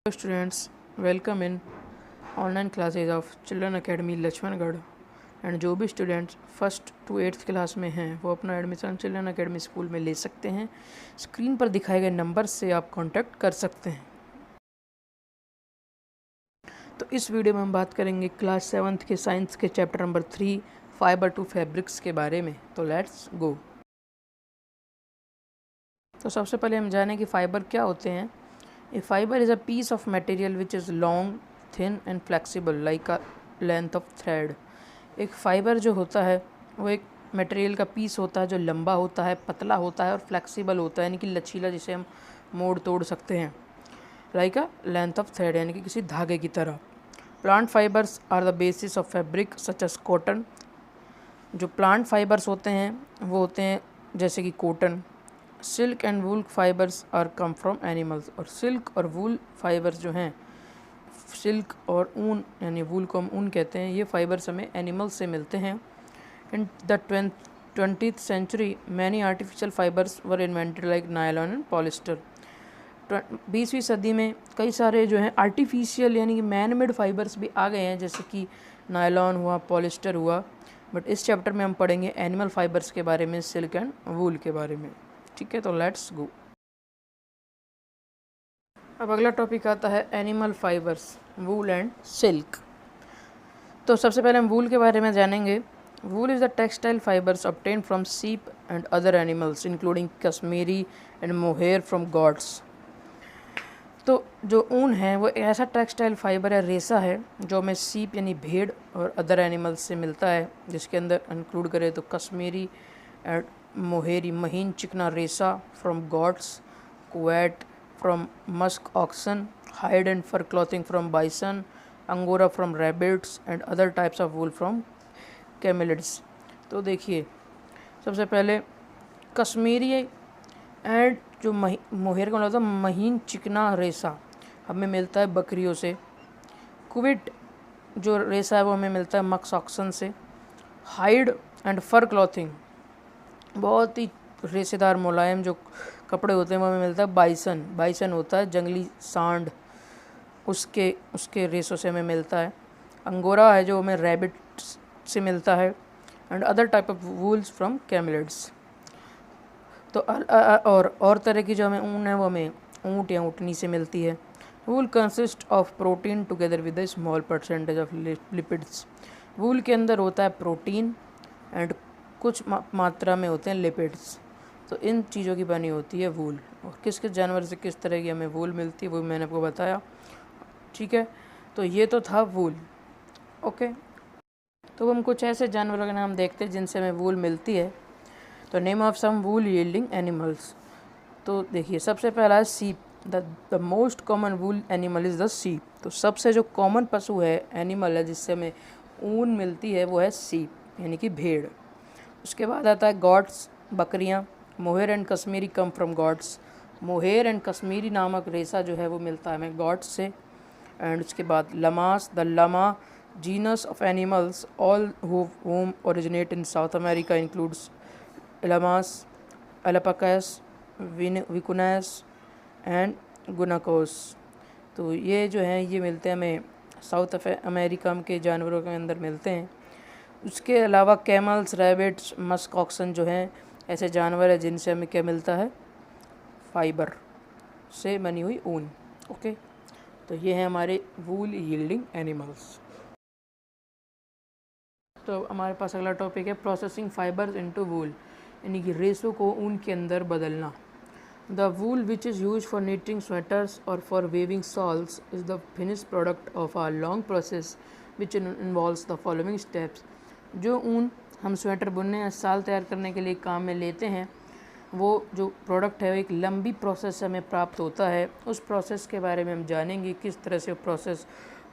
Hello students, welcome in online classes of Children Academy Laxmangarh and जो भी students first to eighth class में हैं वो अपना एडमिशन चिल्ड्रन अकेडमी स्कूल में ले सकते हैं। स्क्रीन पर दिखाए गए नंबर से आप कांटेक्ट कर सकते हैं। तो इस वीडियो में हम बात करेंगे क्लास 7th के साइंस के chapter number 3 fibre to fabrics के बारे में। तो लेट्स गो। तो सबसे पहले हम जानें कि फाइबर क्या होते हैं। A fiber is a piece of material which is long, thin and flexible like a length of thread. एक फाइबर जो होता है वो एक मटेरियल का पीस होता है जो लंबा होता है, पतला होता है और फ्लेक्सिबल होता है, यानी कि लचीला, जिसे हम मोड़ तोड़ सकते हैं। Like a length of thread, यानी कि किसी धागे की तरह। Plant fibres are the basis of fabric such as cotton. जो प्लांट फाइबर्स होते हैं वो होते हैं जैसे कि cotton. Silk and wool fibres are come from animals. और सिल्क और वूल फाइबर्स जो हैं, सिल्क और ऊन यानी वूल को हम ऊन कहते हैं, ये फाइबर्स हमें एनिमल्स से मिलते हैं। In the 20th century many artificial fibres were invented like nylon and polyester. 20वीं सदी में कई सारे जो हैं आर्टिफिशियल यानी कि मैन मेड फाइबर्स भी आ गए हैं, जैसे कि नायलॉन हुआ, पॉलिस्टर हुआ। बट इस चैप्टर में हम पढ़ेंगे एनिमल फाइबर्स के बारे में, सिल्क एंड वूल के बारे में। ठीक है, तो लेट्स गो। अब अगला टॉपिक आता है animal fibres, wool and silk. तो सबसे पहले हम वूल के बारे में जानेंगे। Wool is the textile fibres obtained from sheep and other animals including cashmere and mohair from goats. तो जो ऊन है वो एक ऐसा टेक्सटाइल फाइबर या रेसा है जो हमें सीप यानी भेड़ और अदर एनिमल्स से मिलता है, जिसके अंदर इंक्लूड करें तो कश्मीरी एंड मोहेरी महीन चिकना रेसा from goats, qiviut from musk oxen, hide and fur clothing from bison, angora from rabbits and other types of wool from camelids. तो देखिए, सबसे पहले कश्मीरी एंड जो मोहेर का मतलब होता है महीन चिकना रेसा हमें मिलता है बकरियों से। कुविट जो रेसा है वो हमें मिलता है मस्क ऑक्सन से। हाइड एंड फर क्लॉथिंग, बहुत ही रेशेदार मुलायम जो कपड़े होते हैं वो हमें मिलता है बाइसन। बाइसन होता है जंगली सांड, उसके रेसों से हमें मिलता है। अंगोरा है जो हमें रैबिट से मिलता है। And other type of wools from कैमलिड्स। तो और तरह की जो हमें ऊन है वो हमें ऊँट या ऊँटनी से मिलती है। Wool consist of protein together with a small percentage of lipids. Wool के अंदर होता है प्रोटीन एंड कुछ मात्रा में होते हैं लिपिड्स। तो इन चीज़ों की बनी होती है वूल। और किस किस जानवर से किस तरह की हमें वूल मिलती है वो मैंने आपको बताया। ठीक है, तो ये तो था वूल। ओके, तो हम कुछ ऐसे जानवरों के नाम देखते हैं जिनसे हमें वूल मिलती है। तो name of some wool yielding animals. तो देखिए, सबसे पहला है sheep. The most common wool animal is the sheep. तो सबसे जो कॉमन पशु है, एनिमल है जिससे हमें ऊन मिलती है, वो है सीप यानी कि भेड़। उसके बाद आता है गॉड्स, बकरियाँ। Mohair and Kashmiri come from goats. Mohair and Kashmiri नामक रेसा जो है वो मिलता है हमें गॉड्स से। एंड उसके बाद llamas, the llama genus of animals all home originate in South America includes llamas, alpacas, vicunas and guanacos. तो ये जो हैं ये मिलते हैं हमें साउथ अमेरिका के जानवरों के अंदर मिलते हैं। उसके अलावा कैमल्स, रैबिट्स, मस्क ऑक्सन जो हैं ऐसे जानवर हैं जिनसे हमें क्या मिलता है, फाइबर से बनी हुई ऊन। ओके, तो ये हैं हमारे वूल यील्डिंग एनिमल्स। तो हमारे पास अगला टॉपिक है प्रोसेसिंग फाइबर्स इनटू वूल, यानी कि रेशों को ऊन के अंदर बदलना। The wool which is use for knitting sweaters or for weaving shawls is the finish product of a long process which involves the following steps. जो ऊन हम स्वेटर बुनने या शाल तैयार करने के लिए काम में लेते हैं, वो जो प्रोडक्ट है वो एक लंबी प्रोसेस से हमें प्राप्त होता है। उस प्रोसेस के बारे में हम जानेंगे, किस तरह से वो प्रोसेस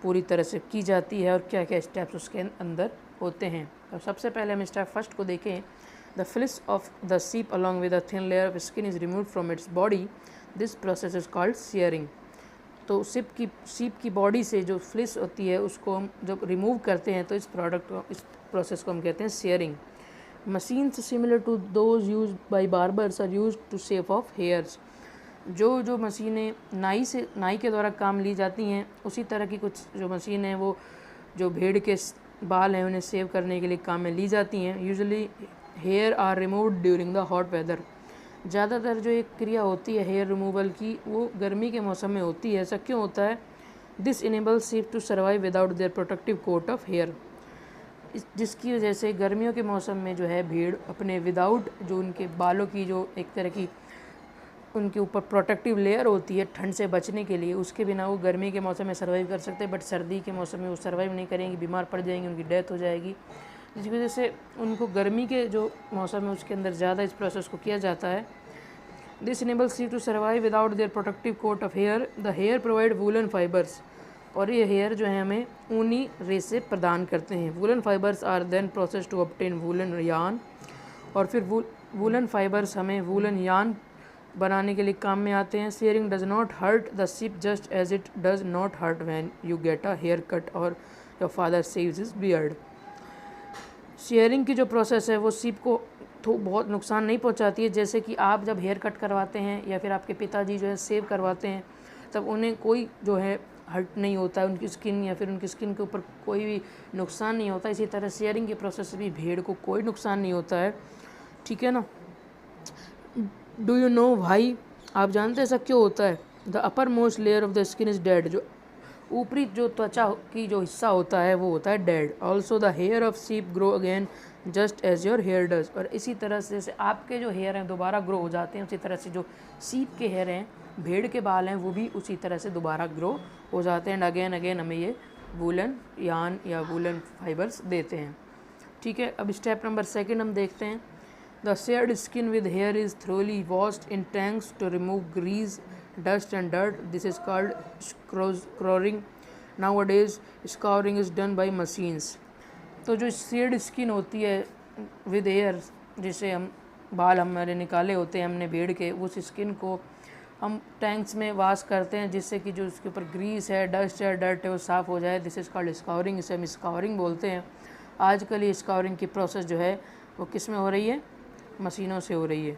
पूरी तरह से की जाती है और क्या क्या स्टेप्स उसके अंदर होते हैं। तो सबसे पहले हम स्टेप फर्स्ट को देखें। The fleece of the ship along with a thin layer of skin is remove from its body. This process is called sharing. तो सीप की बॉडी से जो फ्लिस होती है उसको हम जब रिमूव करते हैं तो इस प्रोसेस को हम कहते हैं shearing. Machines similar to those used by barbers are used to shave off hairs. जो जो मशीनें नाई के द्वारा काम ली जाती हैं, उसी तरह की कुछ जो मशीन हैं वो जो भेड़ के बाल हैं उन्हें सेव करने के लिए काम में ली जाती हैं। Usually hair are removed during the hot weather. ज़्यादातर जो एक क्रिया होती है हेयर रिमूवल की वो गर्मी के मौसम में होती है। ऐसा क्यों होता है? This enables sheep to survive without their protective coat of hair. जिसकी वजह से गर्मियों के मौसम में जो है भेड़ अपने विदाउट जो उनके बालों की जो एक तरह की उनके ऊपर प्रोटेक्टिव लेयर होती है ठंड से बचने के लिए, उसके बिना वो गर्मी के मौसम में सर्वाइव कर सकते हैं, बट सर्दी के मौसम में वो सर्वाइव नहीं करेंगे, बीमार पड़ जाएंगे, उनकी डेथ हो जाएगी। जिसकी वजह से उनको गर्मी के जो मौसम है उसके अंदर ज़्यादा इस प्रोसेस को किया जाता है। This enables sheep to survive without their protective coat of hair. The hair provide woollen fibres. और ये हेयर जो है हमें ऊनी रेसे प्रदान करते हैं। Woollen fibres are then process to obtain woollen yarn. और फिर वूलन फाइबर्स हमें वूलन यान बनाने के लिए काम में आते हैं। Shearing does not hurt the sheep just as it does not hurt when you get a hair cut or your father shaves his beard. Shearing की जो प्रोसेस है वो शीप को तो बहुत नुकसान नहीं पहुंचाती है। जैसे कि आप जब हेयर कट करवाते हैं या फिर आपके पिताजी जो है सेव करवाते हैं, तब उन्हें कोई जो है हर्ट नहीं होता है, उनकी स्किन या फिर उनकी स्किन के ऊपर कोई भी नुकसान नहीं होता। इसी तरह शेयरिंग के प्रोसेस से भी भेड़ को कोई नुकसान नहीं होता है। ठीक है ना? डू यू नो भाई, आप जानते हैं ऐसा क्यों होता है? The upper most layer of the skin is dead. जो ऊपरी जो त्वचा की जो हिस्सा होता है वो होता है dead. Also the hair of sheep grow again just as your hair does. और इसी तरह से जैसे आपके जो हेयर हैं दोबारा ग्रो हो जाते हैं, उसी तरह से जो शीप के हेयर हैं, भेड़ के बाल हैं, वो भी उसी तरह से दोबारा ग्रो हो जाते हैं। एंड अगेन अगेन हमें ये वूलन यान या वूलन फाइबर्स देते हैं। ठीक है, अब स्टेप नंबर 2 हम देखते हैं। The shared skin with hair is thoroughly washed in tanks to remove grease, dust and dirt. This is called scouring. Nowadays, scouring is done by machines. तो जो शेड स्किन होती है विद हेयर, जिसे हम बाल हमारे निकाले होते हैं हमने भेड़ के, उस स्किन को हम टैंक्स में वाश करते हैं जिससे कि जो उसके ऊपर ग्रीस है, डस्ट है, डर्ट है वो साफ़ हो जाए। This is called scouring. इसे हम स्काउरिंग बोलते हैं। आजकल ये स्काउरिंग की प्रोसेस जो है वो किस में हो रही है? मशीनों से हो रही है।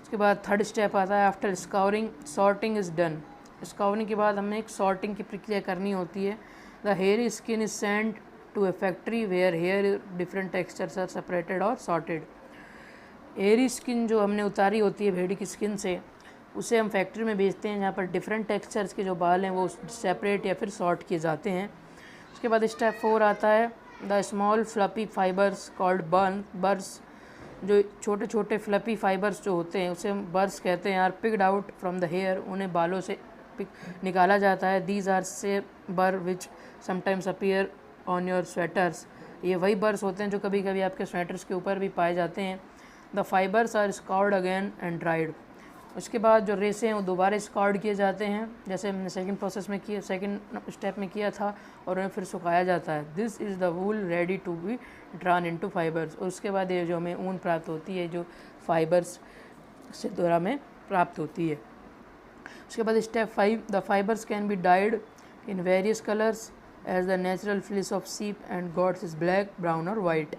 उसके बाद 3rd स्टेप आता है after scouring, sorting is done. Scouring के बाद हमें एक सॉर्टिंग की प्रक्रिया करनी होती है। The hair skin is sent to a factory where hair different textures are separated और सॉर्टेड। हेयरी स्किन जो हमने उतारी होती है भेड़ की स्किन से, उसे हम फैक्ट्री में भेजते हैं जहाँ पर डिफरेंट टेक्सचर्स के जो बाल हैं वो सेपरेट या फिर सॉर्ट किए जाते हैं। उसके बाद स्टेप 4 आता है the small fluffy fibres called burrs. जो छोटे छोटे फ्लपी फाइबर्स जो होते हैं उसे हम बर्स कहते हैं। Are picked out from the hair. उन्हें बालों से निकाला जाता है। दीज आर से burr which sometimes appear on your sweaters. ये वही बर्स होते हैं जो कभी कभी आपके स्वेटर्स के ऊपर भी पाए जाते हैं। The fibres are scoured again and dried. उसके बाद जो रेसे हैं वो दोबारा स्काउर्ड किए जाते हैं जैसे हमने सेकंड स्टेप में किया था, और उन्हें फिर सुखाया जाता है। This is the wool ready to be drawn into fibres. और उसके बाद ये जो हमें ऊन प्राप्त होती है जो फाइबर्स से द्वारा में प्राप्त होती है। उसके बाद step 5, the fibres can be dyed in various colours as the natural fleece of sheep and goats is black, brown और वाइट।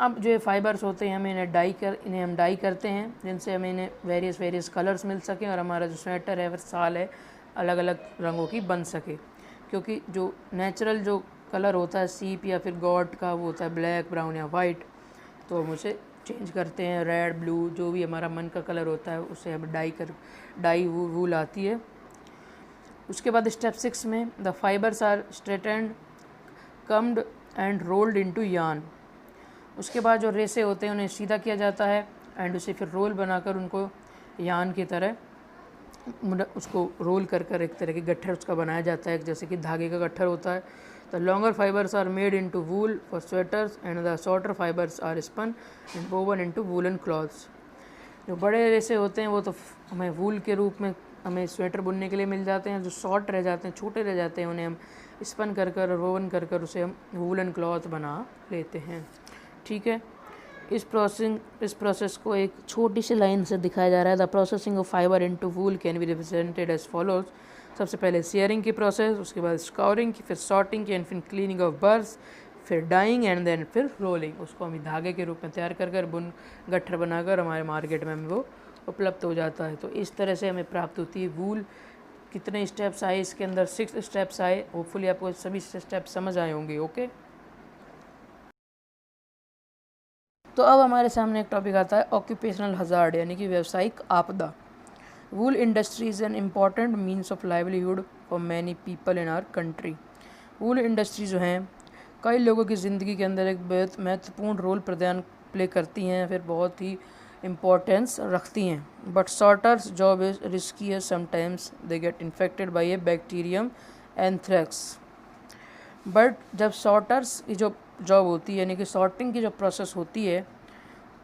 अब जो ये फाइबर्स होते हैं इन्हें हम डाई करते हैं जिनसे हमें इन्हें वेरियस कलर्स मिल सकें और हमारा जो स्वेटर है वह साल है अलग अलग रंगों की बन सके। क्योंकि जो नेचुरल जो कलर होता है सीप या फिर गॉड का वो होता है ब्लैक, ब्राउन या वाइट, तो हम उसे चेंज करते हैं रेड, ब्लू, जो भी हमारा मन का कलर होता है उसे हम डाई वूल आती है। उसके बाद स्टेप 6 में the fibres are straightened, combed and rolled into yarn. उसके बाद जो रेसे होते हैं उन्हें सीधा किया जाता है एंड उसे फिर रोल बनाकर उनको यार्न की तरह उसको रोल कर एक तरह के गट्ठर उसका बनाया जाता है, जैसे कि धागे का गट्ठर होता है। The longer fibres are made into wool for sweaters and the shorter fibres are spun and woven into woollen clothes. जो बड़े रेसे होते हैं वो तो हमें वूल के रूप में हमें स्वेटर बुनने के लिए मिल जाते हैं। जो शॉर्ट रह जाते हैं, छोटे रह जाते हैं, उन्हें हम स्पन कर और वोवन कर उसे हम वूलन क्लॉथ बना लेते हैं। ठीक है, इस प्रोसेस को एक छोटी सी लाइन से दिखाया जा रहा है। The processing of fibre into wool can be represented as follows. सबसे पहले शेयरिंग की प्रोसेस, उसके बाद स्काउरिंग की, फिर सॉर्टिंग की एंड फिर क्लीनिंग ऑफ बर्स, फिर डाइंग एंड देन फिर रोलिंग। उसको हम धागे के रूप में तैयार कर बुन गट्ठर बनाकर हमारे मार्केट में हम वो उपलब्ध हो जाता है। तो इस तरह से हमें प्राप्त होती है वूल। कितने स्टेप्स आए इसके अंदर? 6 स्टेप्स आए। होपफुली आपको सभी स्टेप्स समझ आए होंगे। ओके, तो अब हमारे सामने एक टॉपिक आता है ऑक्यूपेशनल हजार्ड, यानी कि व्यावसायिक आपदा। Wool industry is an important means of livelihood for many people in our country. Wool industry जो हैं कई लोगों की ज़िंदगी के अंदर एक बहुत महत्वपूर्ण रोल प्ले करती हैं, फिर बहुत ही इम्पोर्टेंस रखती हैं। But sorters job is risky है, sometimes they get infected by a bacterium anthrax. But जब सॉर्टर्स की जो जॉब होती है, यानी कि सॉर्टिंग की जो प्रोसेस होती है,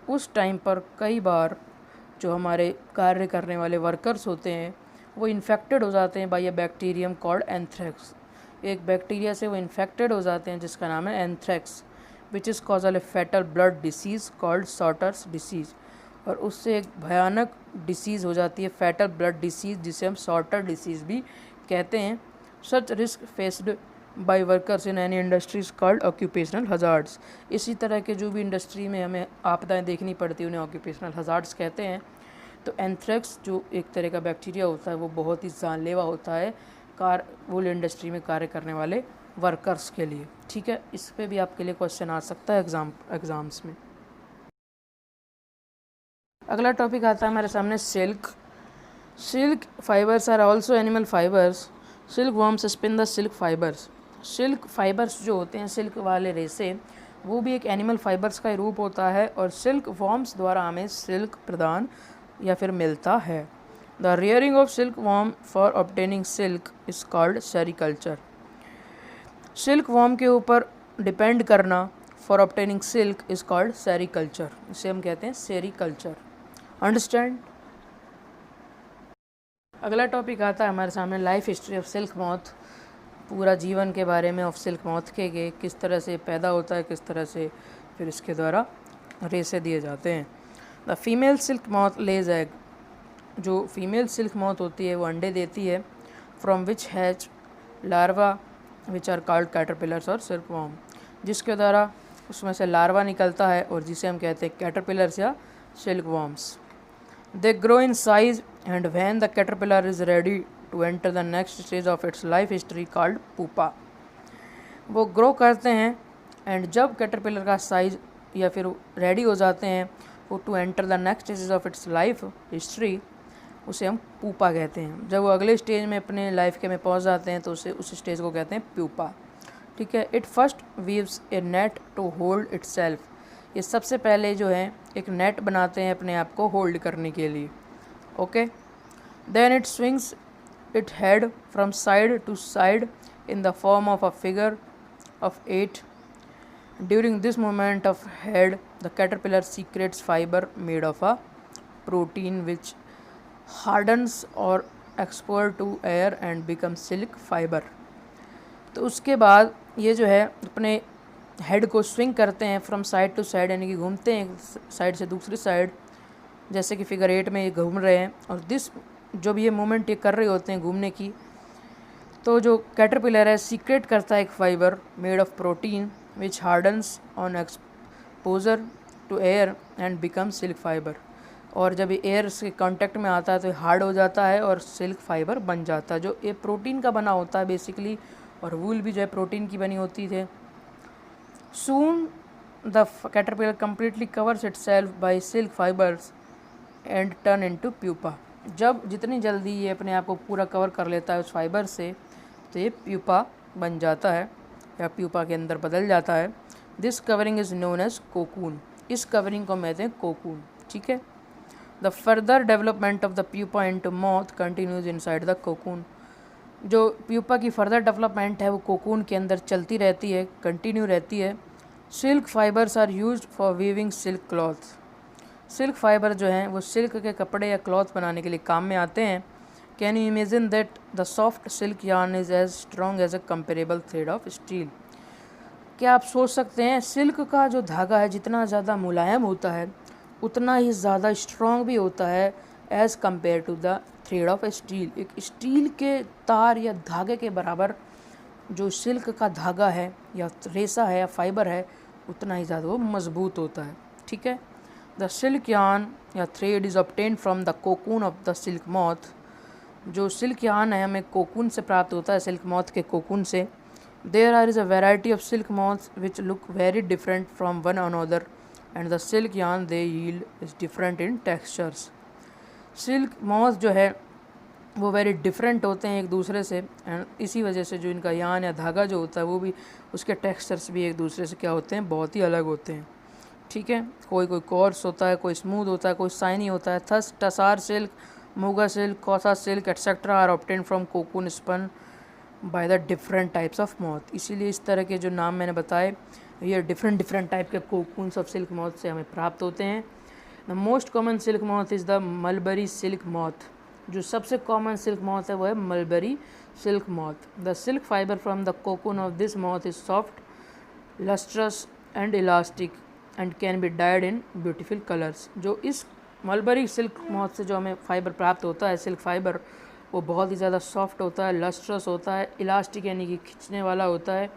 उस टाइम पर कई बार जो हमारे कार्य करने वाले वर्कर्स होते हैं वो इन्फेक्टेड हो जाते हैं by a bacterium called anthrax. एक बैक्टीरिया से वो इन्फेक्टेड हो जाते हैं जिसका नाम है anthrax, which is causal A fatal blood disease called sorters disease. और उससे एक भयानक डिसीज़ हो जाती है फैटल ब्लड डिसीज़, जिसे हम सॉर्टर डिसीज़ भी कहते हैं। सच risk faced by workers in any industries called occupational hazards. इसी तरह के जो भी इंडस्ट्री में हमें आपदाएं देखनी पड़ती है उन्हें ऑक्यूपेशनल हजार्ड्स कहते हैं। तो एंथ्रेक्स जो एक तरह का बैक्टीरिया होता है वो बहुत ही जानलेवा होता है वूल इंडस्ट्री में कार्य करने वाले वर्कर्स के लिए। ठीक है, इस पर भी आपके लिए क्वेश्चन आ सकता है एग्ज़ाम्स में। अगला टॉपिक आता है हमारे सामने silk. Silk fibres are also animal fibres. Silk worms spin the silk fibres. Silk fibres जो होते हैं, सिल्क वाले रेसे, वो भी एक एनिमल फाइबर्स का रूप होता है और सिल्क वर्म्स द्वारा हमें सिल्क प्रदान या फिर मिलता है। The rearing of silk worm for obtaining silk is called sericulture. Silk worm के ऊपर डिपेंड करना for obtaining silk is called sericulture. इसे हम कहते हैं सेरीकल्चर। अंडरस्टैंड। अगला टॉपिक आता है हमारे सामने life history of silk moth. पूरा जीवन के बारे में ऑफ सिल्क मॉथ के किस तरह से पैदा होता है, किस तरह से फिर इसके द्वारा रेसे दिए जाते हैं। The female silk moth lays egg. जो फीमेल सिल्क मॉथ होती है वो अंडे देती है, from which hatch larva which are called caterpillars और सिल्क वॉर्म, जिसके द्वारा उसमें से लार्वा निकलता है और जिसे हम कहते हैं कैटरपिलर्स या silk worms. They grow in size and when the caterpillar is ready to enter the next stage of its life history called pupa. वो ग्रो करते हैं एंड जब कैटरपिलर का साइज या फिर रेडी हो जाते हैं वो to enter the next stage of its life history, उसे हम पुपा कहते हैं। जब वो अगले स्टेज में अपने लाइफ के में पहुंच जाते हैं तो उस स्टेज को कहते हैं प्यूपा। ठीक है। It first weaves a net to hold itself. ये सबसे पहले जो है एक नेट बनाते हैं अपने आप को होल्ड करने के लिए। Okay. Then it swings it head from side to side in the form of a figure of 8. During this movement of head, the caterpillar secretes fiber made of a protein which hardens or export to air and becomes silk fiber. तो उसके बाद ये जो है अपने head को swing करते हैं फ्रॉम साइड टू साइड, यानी कि घूमते हैं साइड से दूसरी साइड, जैसे कि फिगर 8 में ये घूम रहे हैं। और जो भी ये मूवमेंट ये कर रहे होते हैं घूमने की, तो जो कैटरपिलर है सीक्रेट करता है एक fibre made of protein which hardens on exposure to air and become silk fibre. और जब ये एयर से कांटेक्ट में आता है तो हार्ड हो जाता है और सिल्क फाइबर बन जाता है, जो ये प्रोटीन का बना होता है बेसिकली। और वूल भी जो है प्रोटीन की बनी होती है। Soon the caterpillar completely covers itself by silk fibres and turn into pupa. जब जितनी जल्दी ये अपने आप को पूरा कवर कर लेता है उस फाइबर से, तो ये प्यूपा बन जाता है या प्यूपा के अंदर बदल जाता है। This covering is known as cocoon. इस कवरिंग को कहते हैं कोकून। ठीक है। The further development of the pupa into moth continues inside the cocoon. जो प्यूपा की फर्दर डेवलपमेंट है वो कोकून के अंदर चलती रहती है, कंटिन्यू रहती है। Silk fibres are used for weaving silk cloth. Silk fibre जो हैं वो सिल्क के कपड़े या क्लॉथ बनाने के लिए काम में आते हैं। Can you imagine that the soft silk yarn is as strong as a comparable thread of steel. क्या आप सोच सकते हैं सिल्क का जो धागा है जितना ज़्यादा मुलायम होता है उतना ही ज़्यादा स्ट्रॉन्ग भी होता है as compare to the thread of steel. एक स्टील के तार या धागे के बराबर जो सिल्क का धागा है या रेसा है या फाइबर है उतना ही ज़्यादा वो मजबूत होता है। ठीक है। द सिल्क यार्न या thread is obtained from the cocoon of the silk moth. जो सिल्क यार्न है हमें कोकून से प्राप्त होता है, सिल्क मॉथ के कोकून से। There are is a variety of silk moths which look very different from one another and the silk yarn they yield is different in textures. Silk moth जो है वो very different होते हैं एक दूसरे से, एंड इसी वजह से जो इनका यान या धागा जो होता है वो भी, उसके टेक्सचर्स भी एक दूसरे से क्या होते हैं, बहुत ही अलग होते हैं। ठीक है, कोई कोर्स होता है, कोई स्मूथ होता है, कोई साइनी होता है। Thus tussar silk, muga silk, kosa silk etcetera are obtained from cocoon spun by the different types of moth. इसीलिए इस तरह के जो नाम मैंने बताए ये डिफरेंट टाइप के कोकून्स ऑफ सिल्क मॉथ से हमें प्राप्त होते हैं। The most common silk moth is the mulberry silk moth. जो सबसे कॉमन सिल्क मॉथ है वो है mulberry silk moth. The silk fibre from the cocoon of this moth is soft, lustrous and elastic and can be dyed in beautiful colours. जो इस mulberry silk moth से जो हमें फाइबर प्राप्त होता है, सिल्क फाइबर, वो बहुत ही ज़्यादा सॉफ्ट होता है, लस्ट्रस होता है, इलास्टिक यानी कि खींचने वाला होता है,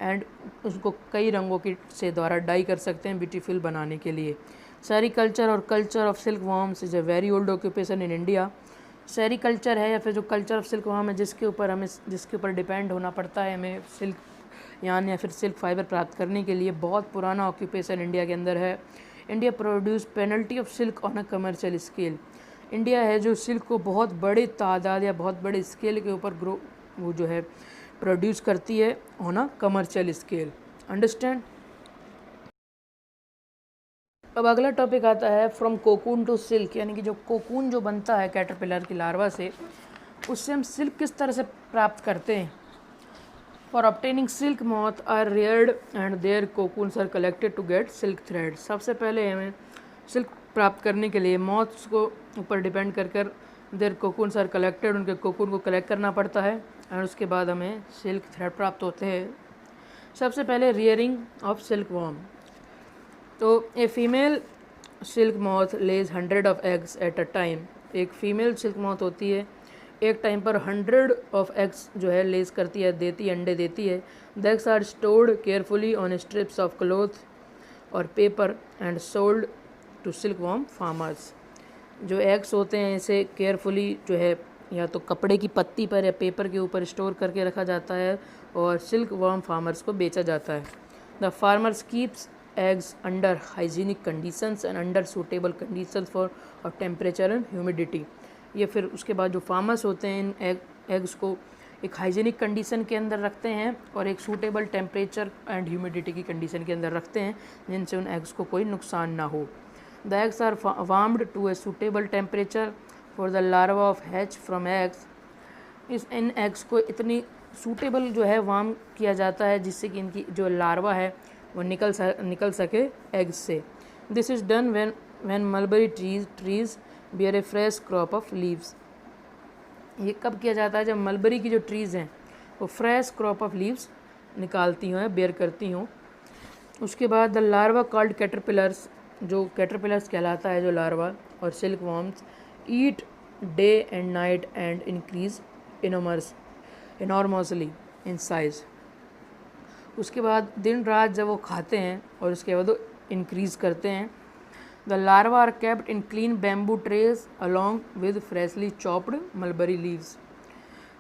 एंड उसको कई रंगों की से द्वारा डाई कर सकते हैं ब्यूटीफुल बनाने के लिए। सेरीकल्चर और culture of silk worms is a very old occupation in India. Sericulture है या फिर जो कल्चर ऑफ सिल्क वॉर्म है जिसके ऊपर डिपेंड होना पड़ता है हमें सिल्क यान या फिर सिल्क फाइबर प्राप्त करने के लिए, बहुत पुराना ऑक्यूपेशन इंडिया के अंदर है। India produce penalty of silk on a commercial scale. India है जो सिल्क को बहुत बड़ी तादाद या बहुत बड़े स्केल के ऊपर वो जो है प्रोड्यूस करती है on a commercial scale. Understand. अब अगला टॉपिक आता है फ्रॉम कोकून टू सिल्क, यानी कि जो कोकून जो बनता है कैटरपिलर की लार्वा से, उससे हम सिल्क किस तरह से प्राप्त करते हैं। For obtaining silk moth are reared and their cocoons are collected to get silk thread. सबसे पहले हमें सिल्क प्राप्त करने के लिए मॉथ्स को ऊपर डिपेंड कर देयर कोकून्स आर कलेक्टेड, उनके कोकून को कलेक्ट करना पड़ता है, और उसके बाद हमें सिल्क थ्रेड प्राप्त होते हैं। सबसे पहले रियरिंग ऑफ सिल्क वॉर्म। तो a female silk moth lays 100 of eggs at a time. एक फीमेल सिल्क मॉथ होती है, एक टाइम पर 100 ऑफ एग्स जो है लेज करती है, देती है, अंडे देती है। The eggs are stored carefully on strips of cloth or paper and sold to silk worm farmers. जो एग्स होते हैं इसे केयरफुली जो है या तो कपड़े की पत्ती पर या पेपर के ऊपर स्टोर करके रखा जाता है और सिल्क वॉर्म फार्मर्स को बेचा जाता है। The farmers keeps eggs under hygienic conditions and under suitable conditions for of temperature and humidity। ये फिर उसके बाद जो फार्मर्स होते हैं इन एग्स को एक हाइजीनिक कंडीशन के अंदर रखते हैं और एक सूटेबल टेम्परेचर एंड ह्यूमिडिटी की कंडीशन के अंदर रखते हैं जिनसे उन एग्स को कोई नुकसान ना हो। The eggs are warmed to a suitable temperature for the larva of hatch from eggs. इन एग्स को इतनी सूटेबल जो है वार्म किया जाता है जिससे कि इनकी जो लार्वा है वो निकल सके एग्स से। This is done when mulberry trees bear a fresh crop of leaves. ये कब किया जाता है, जब मलबरी की जो ट्रीज़ हैं वो फ्रेश क्रॉप ऑफ लीव्स निकालती हों, बेयर करती हों। उसके बाद द लार्वा कॉल्ड कैटरपिलर्स, जो कैटरपिलर्स कहलाता है जो लार्वा, और silk worms eat day and night and increase enormously in size. उसके बाद दिन रात जब वो खाते हैं और उसके बाद वो इंक्रीज़ करते हैं। The larva are kept in clean bamboo trays along with freshly chopped mulberry leaves.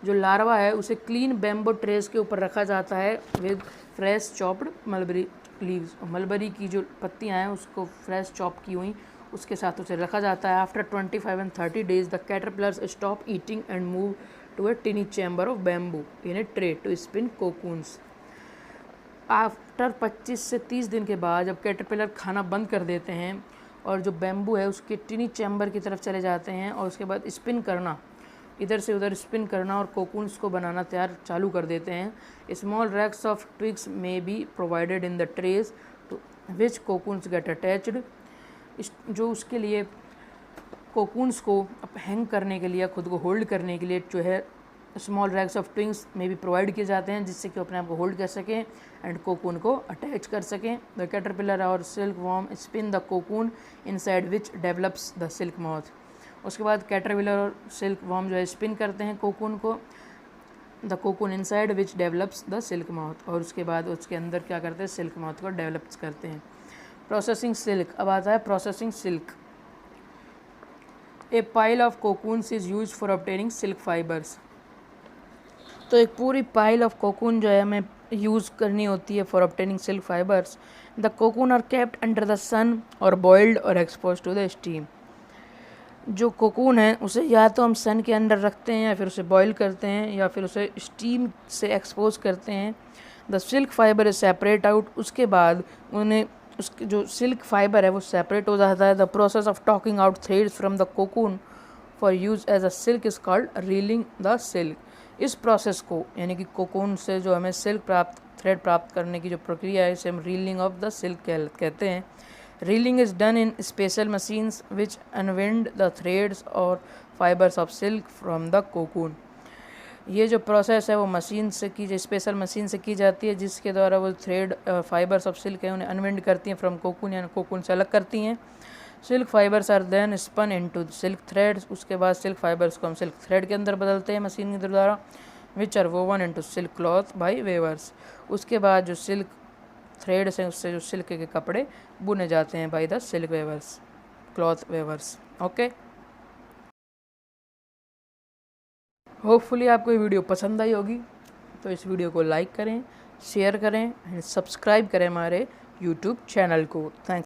जो लार्वा है उसे क्लीन बैम्बू ट्रेज के ऊपर रखा जाता है with fresh chopped mulberry leaves. Mulberry की जो पत्तियां हैं उसको फ्रेश चॉप की हुई उसके साथ उसे रखा जाता है। After 25 and 30 days the caterpillars stop eating and move to a tiny chamber of bamboo in a tray to spin cocoons. After 25 से 30 दिन के बाद जब कैटरपिलर खाना बंद कर देते हैं और जो बैम्बू है उसके टिनी चैम्बर की तरफ चले जाते हैं और उसके बाद स्पिन करना, इधर से उधर स्पिन करना और कोकून्स को बनाना चालू कर देते हैं। Small racks of twigs may be provided in the trays to which cocoons get attached. जो उसके लिए कोकून्स को हैंग करने के लिए, खुद को होल्ड करने के लिए जो है स्मॉल रैक्स ऑफ ट्विंग्स में भी प्रोवाइड किए जाते हैं जिससे कि अपने आप को होल्ड कर सकें एंड कोकून को अटैच कर सकें। द कैटरपिलर और silk warm spin the cocoon inside which develops the silk moth. उसके बाद कैटरपिलर और सिल्क वॉर्म जो है स्पिन करते हैं कोकून को, the cocoon inside which develops the silk moth, और उसके बाद उसके अंदर क्या करते हैं, सिल्क मॉथ को डेवलप करते हैं। प्रोसेसिंग सिल्क, अब आता है processing silk. A pile of cocoons is use for obtaining silk fibres. तो एक पूरी पाइल ऑफ कोकून जो है हमें यूज़ करनी होती है for obtaining silk fibres. The cocoon are kept under the sun or boiled or exposed to the steam. जो कोकून है उसे या तो हम सन के अंदर रखते हैं या फिर उसे बॉईल करते हैं या फिर उसे स्टीम से एक्सपोज करते हैं। The silk fibre is separate out, उसके बाद उन्हें उसके जो सिल्क फाइबर है वो सेपरेट हो जाता है। The process of taking out threads from the cocoon for use as a silk is called reeling the silk. इस प्रोसेस को यानी कि कोकून से जो हमें सिल्क थ्रेड प्राप्त करने की जो प्रक्रिया है इसे हम रीलिंग ऑफ द सिल्क कहते हैं। Reeling is done in special machines which unwind the threads or fibres of silk from the cocoon. ये जो प्रोसेस है वो मशीन से स्पेशल मशीन से की जाती है जिसके द्वारा वो थ्रेड फाइबर्स ऑफ सिल्क है उन्हें अनविंड करती हैं फ्रॉम कोकून, यानी कोकून से अलग करती हैं। Silk fibres are then spun into silk threads, उसके बाद सिल्क फाइबर्स को हम सिल्क थ्रेड के अंदर बदलते हैं मशीन के द्वारा। Which are woven into silk cloth by weavers, उसके बाद जो सिल्क थ्रेड्स हैं उससे जो सिल्क के कपड़े बुने जाते हैं by the silk weavers, cloth weavers. Okay, hopefully आपको ये वीडियो पसंद आई होगी, तो इस वीडियो को लाइक करें, शेयर करें एंड सब्सक्राइब करें हमारे यूट्यूब चैनल को। थैंक्स।